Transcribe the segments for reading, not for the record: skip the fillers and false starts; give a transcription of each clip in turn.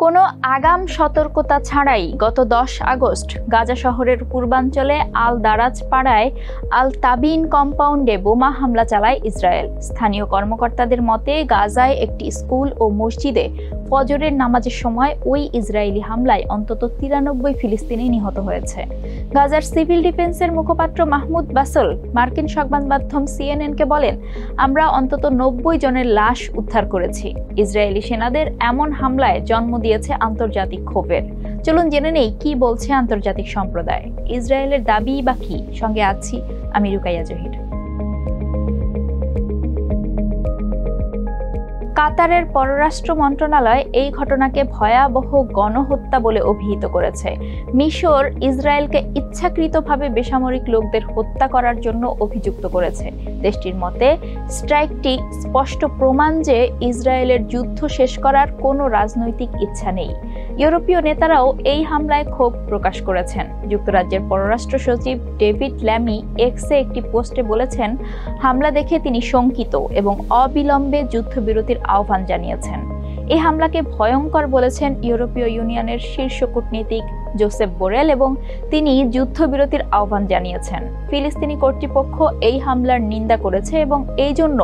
কোনো আগাম সতর্কতা ছাড়াই গত 10 আগস্ট গাজা শহরের পূর্বাঞ্চলে আল দারাজ পাড়ায় আল তাবিন কম্পাউন্ডে বোমা হামলা চালায় ইসরায়েল। স্থানীয় কর্মকর্তাদের মতে গাজায় একটি স্কুল ও মসজিদে ফজরের নামাজের সময় ওই ইসরায়েলি হামলায় অন্তত 93 ফিলিস্তিনি নিহত হয়েছে। গাজার সিভিল ডিফেন্সের মুখপাত্র মাহমুদ বাসল মার্কিন সংবাদ মাধ্যম সিএনএনকে বলেন, আমরা অন্তত 90 জনের লাশ উদ্ধার করেছি। ইসরায়েলি সেনাদের এমন হামলায় জন্ম দিয়েছে আন্তর্জাতিক ক্ষোভের। চলুন জেনে নেই কি বলছে আন্তর্জাতিক সম্প্রদায়। ইসরায়েলের দাবি বা কি? সঙ্গে আছি আমি রুকাইয়া জহির। কাতারের পররাষ্ট্র মন্ত্রণালয় এই ঘটনাকে ভয়াবহ গণহত্যা বলে অভিহিত করেছে। মিশর ইসরায়েলকে ইচ্ছাকৃতভাবে বেসামরিক লোকদের হত্যা করার জন্য অভিযুক্ত করেছে। দেশটির মতে স্ট্রাইকটি স্পষ্ট প্রমাণ যে ইসরায়েলের যুদ্ধ শেষ করার কোনো রাজনৈতিক ইচ্ছা নেই। ইউরোপীয় নেতারাও এই হামলায় ক্ষোভ প্রকাশ করেছেন। যুক্তরাজ্যের পররাষ্ট্র সচিব ডেভিড ল্যামি এক্সে একটি পোস্টে বলেছেন, হামলা দেখে তিনি শঙ্কিত এবং অবিলম্বে যুদ্ধবিরতির আহ্বান জানিয়েছেন। এই হামলাকে ভয়ঙ্কর বলেছেন ইউরোপীয় ইউনিয়নের শীর্ষ কূটনীতিক জোসেফ বোরেল এবং তিনি যুদ্ধবিরতির আহ্বান জানিয়েছেন। ফিলিস্তিনি কর্তৃপক্ষ এই হামলার নিন্দা করেছে এবং এই জন্য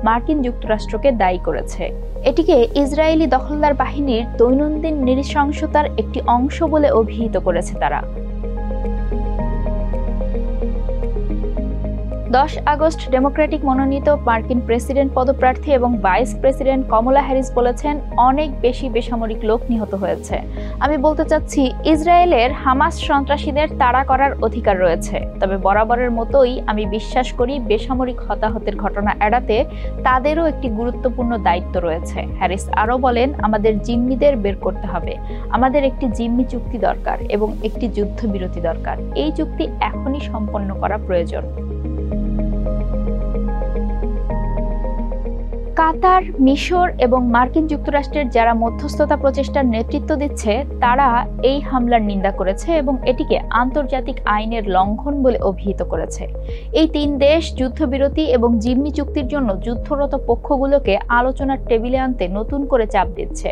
মার্কিন যুক্তরাষ্ট্রকে দায়ী করেছে। এটিকে ইসরায়েলি দখলদার বাহিনীর দৈনন্দিন নৃশংসতার একটি অংশ বলে অভিহিত করেছে তারা। 10 আগস্ট ডেমোক্রেটিক মনোনীত মার্কিন প্রেসিডেন্ট পদপ্রার্থী এবং ভাইস প্রেসিডেন্ট কমলা হ্যারিস বলেছেন, অনেক বেশি বেসামরিক লোক নিহত হয়েছে। আমি বলতে চাচ্ছি, ইসরায়েলের হামাস সন্ত্রাসীদের তাড়া করার অধিকার রয়েছে, তবে বরাবরের মতোই আমি বিশ্বাস করি বেসামরিক হতাহতের ঘটনা এড়াতে তাদেরও একটি গুরুত্বপূর্ণ দায়িত্ব রয়েছে। হ্যারিস আরও বলেন, আমাদের জিম্মিদের বের করতে হবে। আমাদের একটি জিম্মি চুক্তি দরকার এবং একটি যুদ্ধবিরতি দরকার। এই চুক্তি এখনই সম্পন্ন করা প্রয়োজন। কাতার, মিশর এবং মার্কিন যুক্তরাষ্ট্রের যারা মধ্যস্থতা প্রচেষ্টার নেতৃত্ব দিচ্ছে তারা এই হামলার নিন্দা করেছে এবং এটিকে আন্তর্জাতিক আইনের লঙ্ঘন বলে অভিহিত করেছে। এই 3 দেশ যুদ্ধবিরতি এবং জিম্মি চুক্তির জন্য যুদ্ধরত পক্ষগুলোকে আলোচনার টেবিলে আনতে নতুন করে চাপ দিচ্ছে।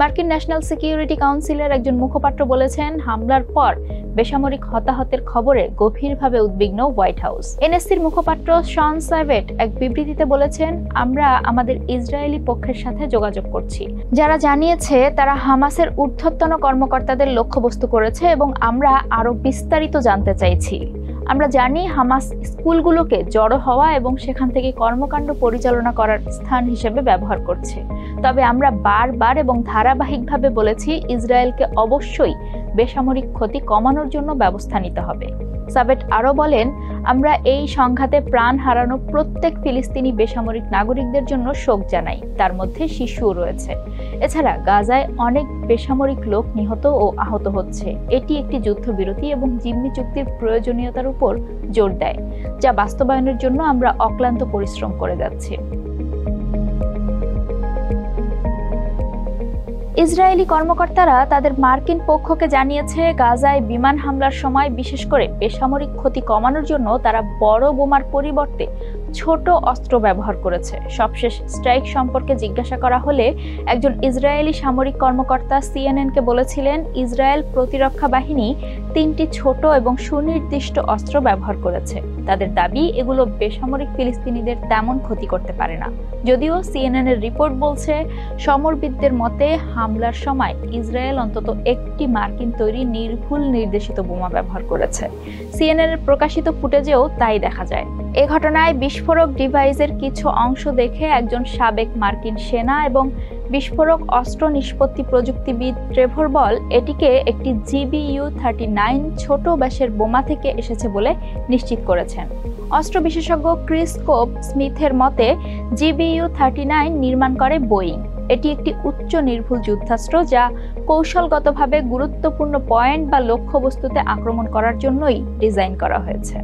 মার্কিন ন্যাশনাল সিকিউরিটি কাউন্সিলের একজন মুখপাত্র বলেছেন, হামলার পর বেসামরিক হতাহতের খবরে গভীরভাবে উদ্বিগ্ন হোয়াইট হাউস। এনএসসির মুখপাত্র শন সাইভেট এক বিবৃতিতে বলেছেন, আমরা আমাদের ইসরায়েলি পক্ষের সাথে যোগাযোগ করছি, যারা জানিয়েছে তারা হামাসের ঊর্ধ্বতন কর্মকর্তাদের লক্ষ্যবস্তু করেছে এবং আমরা আরো বিস্তারিত জানতে চাইছি। আমরা জানি হামাস স্কুলগুলোকে জড়ো হওয়া এবং সেখান থেকে কর্মকাণ্ড পরিচালনা করার স্থান হিসেবে ব্যবহার করছে, তবে আমরা বারবার এবং ধারাবাহিকভাবে বলেছি ইসরায়েলকে অবশ্যই বেসামরিক ক্ষতি কমানোর জন্য ব্যবস্থা নিতে হবে। সাবেট আরও বলেন, আমরা এই সংঘাতে প্রাণ হারানো প্রত্যেক ফিলিস্তিনি বেসামরিক নাগরিকদের জন্য শোক জানাই, তার মধ্যে শিশুও রয়েছে। এছাড়া গাজায় অনেক বেসামরিক লোক নিহত ও আহত হচ্ছে। এটি একটি যুদ্ধবিরতি এবং জিম্মি চুক্তির প্রয়োজনীয়তার উপর জোর দেয়, যা বাস্তবায়নের জন্য আমরা অক্লান্ত পরিশ্রম করে যাচ্ছি। ইসরায়েলি কর্মকর্তারা তাদের মার্কিন পক্ষকে জানিয়েছে, গাজায় বিমান হামলার সময় বিশেষ করে বেসামরিক ক্ষতি কমানোর জন্য তারা বড় বোমার পরিবর্তে ছোট অস্ত্র ব্যবহার করেছে। সবশেষ স্ট্রাইক সম্পর্কে জিজ্ঞাসা করা হলে একজন ইসরায়েলি সামরিক কর্মকর্তা সিএনএনকে বলেছিলেন, ইসরায়েল প্রতিরক্ষা বাহিনী 3টি ছোট এবং সুনির্দিষ্ট অস্ত্র ব্যবহার করেছে। তাদের দাবি এগুলো বেসামরিক ফিলিস্তিনিদের তেমন ক্ষতি করতে পারে না। যদিও সিএনএনের রিপোর্ট বলছে, সমরবিদদের মতে হামলার সময় ইসরায়েল অন্তত একটি মার্কিন তৈরি নির্ভুল নির্দেশিত বোমা ব্যবহার করেছে। সিএনএনের প্রকাশিত ফুটেজেও তাই দেখা যায়। এ ঘটনায় বিস্ফোরক ডিভাইসের কিছু অংশ দেখে একজন সাবেক মার্কিন সেনা এবং বিস্ফোরক অস্ত্র নিষ্পত্তি প্রযুক্তিবিদ ট্রেভর বল এটিকে একটি GBU-39 ছোট ব্যাসের বোমা থেকে এসেছে বলে নিশ্চিত করেছেন। অস্ত্র বিশেষজ্ঞ ক্রিস কোব স্মিথের মতে GBU-39 নির্মাণ করে বোয়িং। এটি একটি উচ্চ নির্ভুল যুদ্ধাস্ত্র যা কৌশলগতভাবে গুরুত্বপূর্ণ পয়েন্ট বা লক্ষ্যবস্তুতে আক্রমণ করার জন্যই ডিজাইন করা হয়েছে।